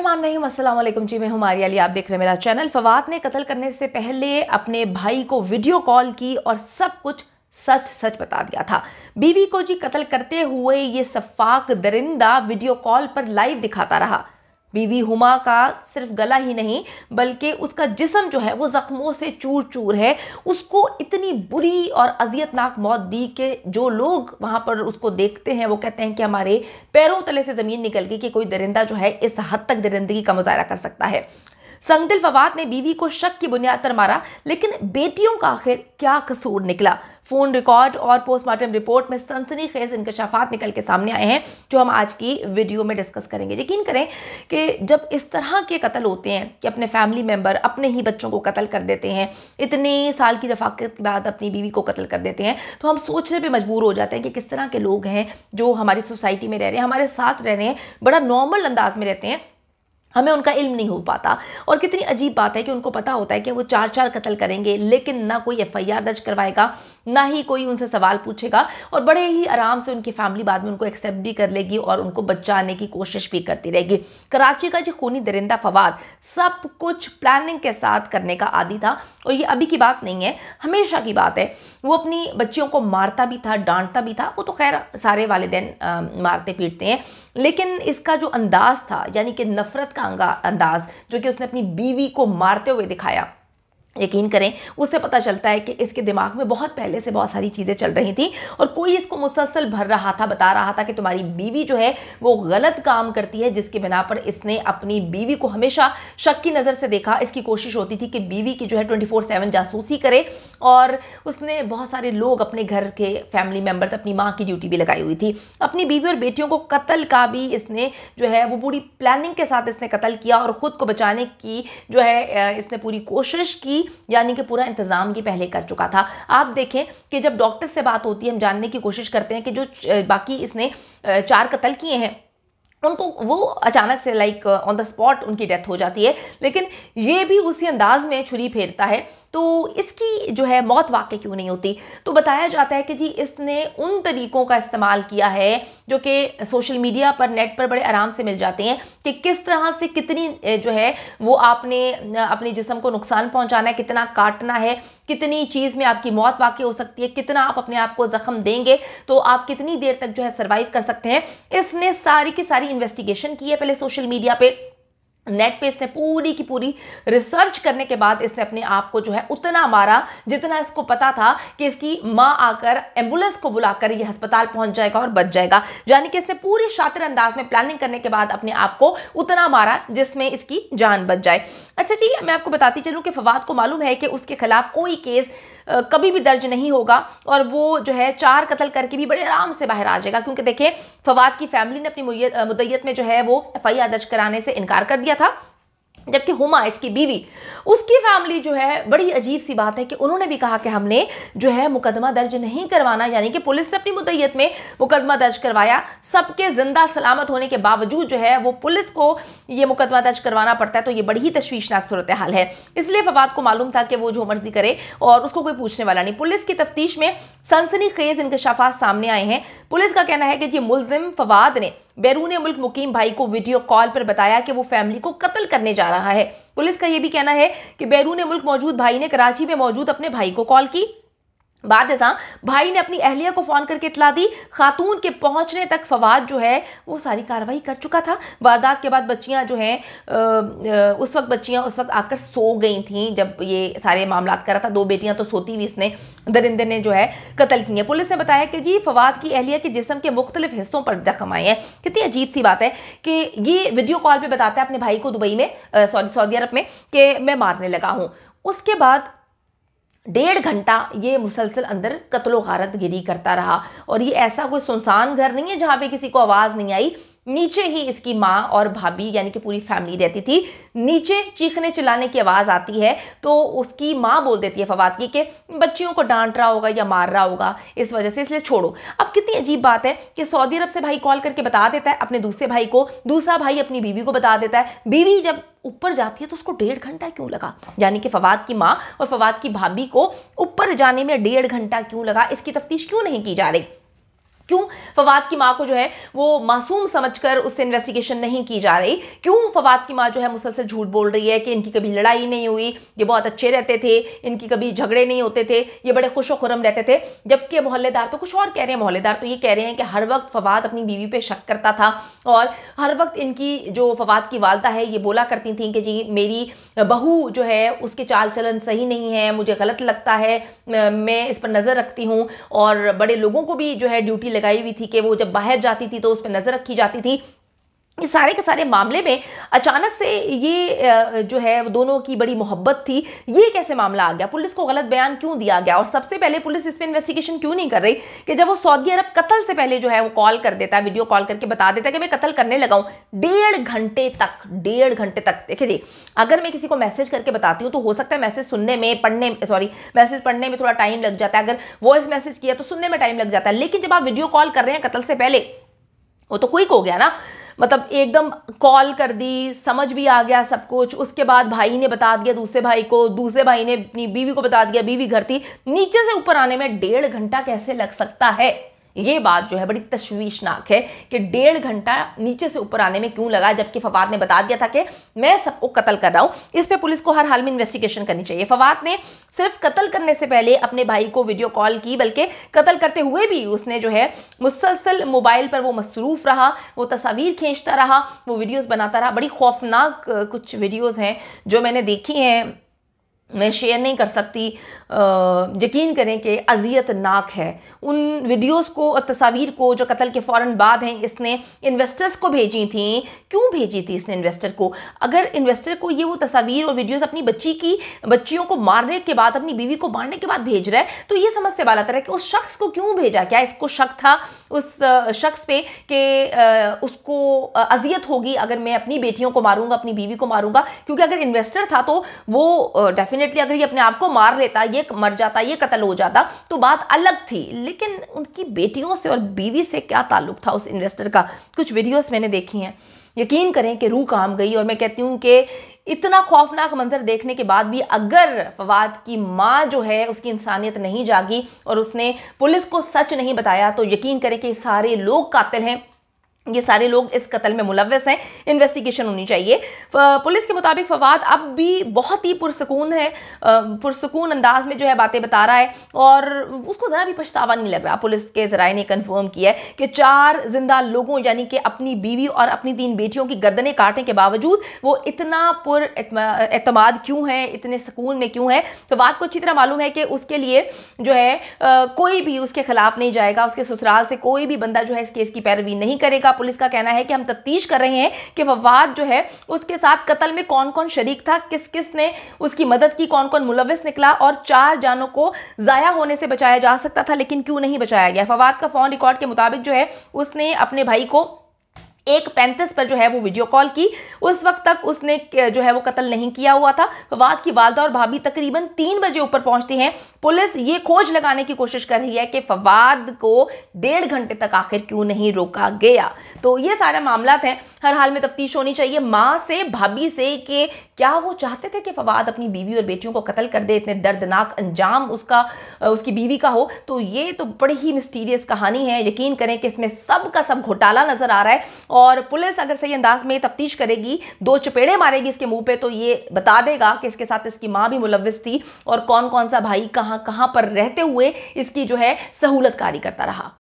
बिस्मिल्लाहिर्रहमानिर्रहीम, अस्सलाम वालेकुम जी। मैं हूं मारिया अली, आप देख रहे हैं मेरा चैनल। फवाद ने कत्ल करने से पहले अपने भाई को वीडियो कॉल की और सब कुछ सच सच बता दिया था। बीवी को जी कत्ल करते हुए ये सफाक दरिंदा वीडियो कॉल पर लाइव दिखाता रहा। बीवी हुमा का सिर्फ गला ही नहीं बल्कि उसका जिस्म जो है वो जख्मों से चूर चूर है। उसको इतनी बुरी और अजियतनाक मौत दी कि जो लोग वहां पर उसको देखते हैं वो कहते हैं कि हमारे पैरों तले से जमीन निकल गई कि कोई दरिंदा जो है इस हद तक दरिंदगी का मुजाहरा कर सकता है। संगदिल फवाद ने बीवी को शक की बुनियाद पर मारा, लेकिन बेटियों का आखिर क्या कसूर निकला? फोन रिकॉर्ड और पोस्टमार्टम रिपोर्ट में सनसनीखेज इंकशाफात निकल के सामने आए हैं जो हम आज की वीडियो में डिस्कस करेंगे। यकीन करें कि जब इस तरह के कत्ल होते हैं कि अपने फैमिली मेंबर अपने ही बच्चों को कत्ल कर देते हैं, इतने साल की रफाकत के बाद अपनी बीवी को कत्ल कर देते हैं, तो हम सोचने पे मजबूर हो जाते हैं कि किस तरह के लोग हैं जो हमारी सोसाइटी में रह रहे हैं, हमारे साथ रह रहे हैं, बड़ा नॉर्मल अंदाज में रहते हैं, हमें उनका इल्म नहीं हो पाता। और कितनी अजीब बात है कि उनको पता होता है कि वो चार चार कत्ल करेंगे, लेकिन ना कोई FIR दर्ज करवाएगा, ना ही कोई उनसे सवाल पूछेगा, और बड़े ही आराम से उनकी फैमिली बाद में उनको एक्सेप्ट भी कर लेगी और उनको बचाने की कोशिश भी करती रहेगी। कराची का जो खूनी दरिंदा फवाद सब कुछ प्लानिंग के साथ करने का आदी था, और ये अभी की बात नहीं है, हमेशा की बात है। वो अपनी बच्चियों को मारता भी था, डांटता भी था। वो तो खैर सारे वालिदैन मारते पीटते हैं, लेकिन इसका जो अंदाज था, यानी कि नफरत का अंदाज जो कि उसने अपनी बीवी को मारते हुए दिखाया, यकीन करें उससे पता चलता है कि इसके दिमाग में बहुत पहले से बहुत सारी चीज़ें चल रही थी और कोई इसको मुसलसल भर रहा था, बता रहा था कि तुम्हारी बीवी जो है वो गलत काम करती है, जिसके बिना पर इसने अपनी बीवी को हमेशा शक की नज़र से देखा। इसकी कोशिश होती थी कि बीवी की जो है 24/7 जासूसी करे, और उसने बहुत सारे लोग अपने घर के फैमिली मेम्बर्स, अपनी माँ की ड्यूटी भी लगाई हुई थी। अपनी बीवी और बेटियों को कत्ल का भी इसने जो है वो पूरी प्लानिंग के साथ इसने कत्ल किया, और ख़ुद को बचाने की जो है इसने पूरी कोशिश की, यानी कि पूरा इंतजाम ये पहले कर चुका था। आप देखें कि जब डॉक्टर से बात होती है, हम जानने की कोशिश करते हैं कि जो बाकी इसने 4 कत्ल किए हैं उनको वो अचानक से लाइक ऑन द स्पॉट उनकी डेथ हो जाती है, लेकिन ये भी उसी अंदाज में छुरी फेरता है। तो इसकी जो है मौत वाकई क्यों नहीं होती? तो बताया जाता है कि जी इसने उन तरीक़ों का इस्तेमाल किया है जो कि सोशल मीडिया पर, नेट पर बड़े आराम से मिल जाते हैं, कि किस तरह से कितनी जो है वो आपने अपने जिस्म को नुकसान पहुंचाना है, कितना काटना है, कितनी चीज़ में आपकी मौत वाकई हो सकती है, कितना आप अपने आप को ज़ख्म देंगे तो आप कितनी देर तक जो है सर्वाइव कर सकते हैं। इसने सारी की सारी इन्वेस्टिगेशन की है पहले सोशल मीडिया पे, नेट पे इसने पूरी की पूरी रिसर्च करने के बाद इसने अपने आप को जो है उतना मारा जितना इसको पता था कि इसकी माँ आकर एम्बुलेंस को बुलाकर ये अस्पताल पहुंच जाएगा और बच जाएगा। यानी कि इसने पूरे शातिर अंदाज में प्लानिंग करने के बाद अपने आप को उतना मारा जिसमें इसकी जान बच जाए। अच्छा जी, मैं आपको बताती चलूँ कि फवाद को मालूम है कि उसके खिलाफ कोई केस कभी भी दर्ज नहीं होगा, और वो जो है 4 कत्ल करके भी बड़े आराम से बाहर आ जाएगा, क्योंकि देखिए फवाद की फैमिली ने अपनी मुद्दत में जो है वो FIR दर्ज कराने से इनकार कर दिया था, जबकि हुमा इसकी बीवी, उसकी फैमिली जो है बड़ी अजीब सी बात है कि उन्होंने भी कहा कि हमने जो है मुकदमा दर्ज नहीं करवाना, यानी कि पुलिस ने अपनी मुद्दत में मुकदमा दर्ज करवाया। सबके जिंदा सलामत होने के बावजूद जो है वो पुलिस को ये मुकदमा दर्ज करवाना पड़ता है, तो ये बड़ी ही तशवीशनाक सूरत हाल है। इसलिए फवाद को मालूम था कि वो जो मर्जी करे और उसको कोई पूछने वाला नहीं। पुलिस की तफ्तीश में सनसनीखेज इंकशाफात सामने आए हैं। पुलिस का कहना है कि जी मुल्जिम फवाद ने बैरून मुल्क मुकीम भाई को वीडियो कॉल पर बताया कि वो फैमिली को कत्ल करने जा रहा है। पुलिस का यह भी कहना है कि बैरून मुल्क मौजूद भाई ने कराची में मौजूद अपने भाई को कॉल की। बाद भाई ने अपनी अहलिया को फोन करके इतला दी। खातून के पहुंचने तक फवाद जो है वो सारी कार्रवाई कर चुका था। वारदात के बाद बच्चियां जो हैं उस वक्त आकर सो गई थीं जब ये सारे मामलात कर रहा था। 2 बेटियां तो सोती हुई इसने दरिंदे ने जो है कत्ल की है। पुलिस ने बताया कि जी फवाद की अहलिया के जिस्म के मुख्तलिफ हिस्सों पर जख्म आए हैं। कितनी अजीब सी बात है कि ये वीडियो कॉल पर बताता है अपने भाई को दुबई में, सऊदी अरब में, कि मैं मारने लगा हूँ। उसके बाद 1.5 घंटा ये मुसलसल अंदर कत्लो गारत गिरी करता रहा, और ये ऐसा कोई सुनसान घर नहीं है जहाँ पे किसी को आवाज़ नहीं आई। नीचे ही इसकी माँ और भाभी यानी कि पूरी फैमिली रहती थी। नीचे चीखने चिल्लाने की आवाज़ आती है तो उसकी माँ बोल देती है फवाद की कि बच्चियों को डांट रहा होगा या मार रहा होगा इस वजह से, इसलिए छोड़ो। अब कितनी अजीब बात है कि सऊदी अरब से भाई कॉल करके बता देता है अपने दूसरे भाई को, दूसरा भाई अपनी बीवी को बता देता है। बीवी जब ऊपर जाती है तो उसको 1.5 घंटा क्यों लगा? यानी कि फवाद की माँ और फवाद की भाभी को ऊपर जाने में 1.5 घंटा क्यों लगा? इसकी तफ्तीश क्यों नहीं की जा रही? क्यों फवाद की माँ को जो है वो मासूम समझकर उससे इन्वेस्टिगेशन नहीं की जा रही? क्यों फवाद की माँ जो है मुसलसल झूठ बोल रही है कि इनकी कभी लड़ाई नहीं हुई, ये बहुत अच्छे रहते थे, इनकी कभी झगड़े नहीं होते थे, ये बड़े खुश खुरम रहते थे? जबकि मोहल्लेदार तो कुछ और कह रहे हैं। मोहल्लेदार तो ये कह रहे हैं कि हर वक्त फवाद अपनी बीवी पे शक करता था और हर वक्त इनकी जो फवाद की वालदा है ये बोला करती थी कि जी मेरी बहू जो है उसके चाल चलन सही नहीं है, मुझे गलत लगता है, मैं इस पर नज़र रखती हूँ। और बड़े लोगों को भी जो है ड्यूटी लगाई हुई थी कि वो जब बाहर जाती थी तो उस पर नज़र रखी जाती थी। ये सारे के सारे मामले में अचानक से ये जो है दोनों की बड़ी मोहब्बत थी, ये कैसे मामला आ गया? पुलिस को गलत बयान क्यों दिया गया? और सबसे पहले पुलिस इस पे इन्वेस्टिगेशन क्यों नहीं कर रही कि जब वो सऊदी अरब कत्ल से पहले जो है वो कॉल कर देता है, वीडियो कॉल करके बता देता है कि मैं कत्ल करने लगा हूं। 1.5 घंटे तक देखिए जी, अगर मैं किसी को मैसेज करके बताती हूँ तो हो सकता है मैसेज सुनने में मैसेज पढ़ने में थोड़ा टाइम लग जाता है, अगर वॉइस मैसेज किया तो सुनने में टाइम लग जाता है। लेकिन जब आप वीडियो कॉल कर रहे हैं कत्ल से पहले, वो तो क्विक हो गया ना, मतलब एकदम कॉल कर दी, समझ भी आ गया सब कुछ। उसके बाद भाई ने बता दिया दूसरे भाई को, दूसरे भाई ने अपनी बीवी को बता दिया, बीवी घर थी। नीचे से ऊपर आने में 1.5 घंटा कैसे लग सकता है? ये बात जो है बड़ी तशवीशनाक है कि 1.5 घंटा नीचे से ऊपर आने में क्यों लगा, जबकि फवाद ने बता दिया था कि मैं सबको कत्ल कर रहा हूं। इस पे पुलिस को हर हाल में इन्वेस्टिगेशन करनी चाहिए। फवाद ने सिर्फ कत्ल करने से पहले अपने भाई को वीडियो कॉल की, बल्कि कत्ल करते हुए भी उसने जो है मुसलसल मोबाइल पर वो मसरूफ रहा, वो तस्वीर खींचता रहा, वो वीडियोस बनाता रहा। बड़ी खौफनाक कुछ वीडियोस हैं जो मैंने देखी हैं, मैं शेयर नहीं कर सकती। यकीन करें कि अजियतनाक है। उन वीडियोस को और तस्वीर को जो कत्ल के फ़ौरन बाद हैं इसने इन्वेस्टर्स को भेजी थी। क्यों भेजी थी इसने इन्वेस्टर को? अगर इन्वेस्टर को ये वो तस्वीर और वीडियोस अपनी बच्चियों को मारने के बाद, अपनी बीवी को मारने के बाद भेज रहा है, तो ये समझ से बाला है कि उस शख्स को क्यों भेजा? क्या इसको शक था उस शख्स पे कि उसको अजियत होगी अगर मैं अपनी बेटियों को मारूंगा, अपनी बीवी को मारूंगा? क्योंकि अगर इन्वेस्टर था तो वो डेफिनेटली अगर ये अपने आप को मार लेता, ये मर जाता, ये कत्ल हो जाता तो बात अलग थी। लेकिन उनकी बेटियों से और बीवी से क्या ताल्लुक था उस इन्वेस्टर का? कुछ वीडियोस मैंने देखी हैं, यकीन करें कि रूह काम गई। और मैं कहती हूँ कि इतना खौफनाक मंजर देखने के बाद भी अगर फवाद की माँ जो है उसकी इंसानियत नहीं जागी और उसने पुलिस को सच नहीं बताया, तो यकीन करें कि सारे लोग कातिल हैं, ये सारे लोग इस कत्ल में मुलव्वस हैं। इन्वेस्टिगेशन होनी चाहिए। पुलिस के मुताबिक फवाद अब भी बहुत ही पुरसकून अंदाज में जो है बातें बता रहा है और उसको ज़रा भी पछतावा नहीं लग रहा। पुलिस के ज़राए ने कंफर्म किया है कि 4 जिंदा लोगों यानी कि अपनी बीवी और अपनी 3 बेटियों की गर्दनें काटने के बावजूद वो इतना एतमाद क्यों है, इतने सुकून में क्यों है? फवाद को अच्छी तरह मालूम है कि उसके लिए जो है कोई भी उसके खिलाफ नहीं जाएगा, उसके ससुराल से कोई भी बंदा जो है इस केस की पैरवी नहीं करेगा। पुलिस का कहना है कि हम तफ्तीश कर रहे हैं कि फवाद जो है उसके साथ कत्ल में कौन कौन शरीक था, किस किस ने उसकी मदद की, कौन कौन मुलव्विस निकला और 4 जानों को जाया होने से बचाया जा सकता था लेकिन क्यों नहीं बचाया गया। फवाद का फोन रिकॉर्ड के मुताबिक जो है उसने अपने भाई को 1:35 पर जो है वो वीडियो कॉल की। उस वक्त तक उसने जो है वो कत्ल नहीं किया हुआ था। फवाद की वालदा और भाभी तकरीबन 3 बजे ऊपर पहुंचती हैं। पुलिस ये खोज लगाने की कोशिश कर रही है कि फवाद को 1.5 घंटे तक आखिर क्यों नहीं रोका गया। तो ये सारे मामला हैं, हर हाल में तफ्तीश होनी चाहिए माँ से, भाभी से कि क्या वो चाहते थे कि फवाद अपनी बीवी और बेटियों को कत्ल कर दे, इतने दर्दनाक अंजाम उसकी बीवी का हो। तो ये तो बड़ी ही मिस्टीरियस कहानी है। यकीन करें कि इसमें सब का सब घोटाला नजर आ रहा है और पुलिस अगर सही अंदाज में तफ्तीश करेगी, 2 चपेड़े मारेगी इसके मुंह पे, तो ये बता देगा कि इसके साथ इसकी माँ भी मुलव्विस थी और कौन कौन सा भाई कहाँ कहाँ पर रहते हुए इसकी जो है सहूलतकारी करता रहा।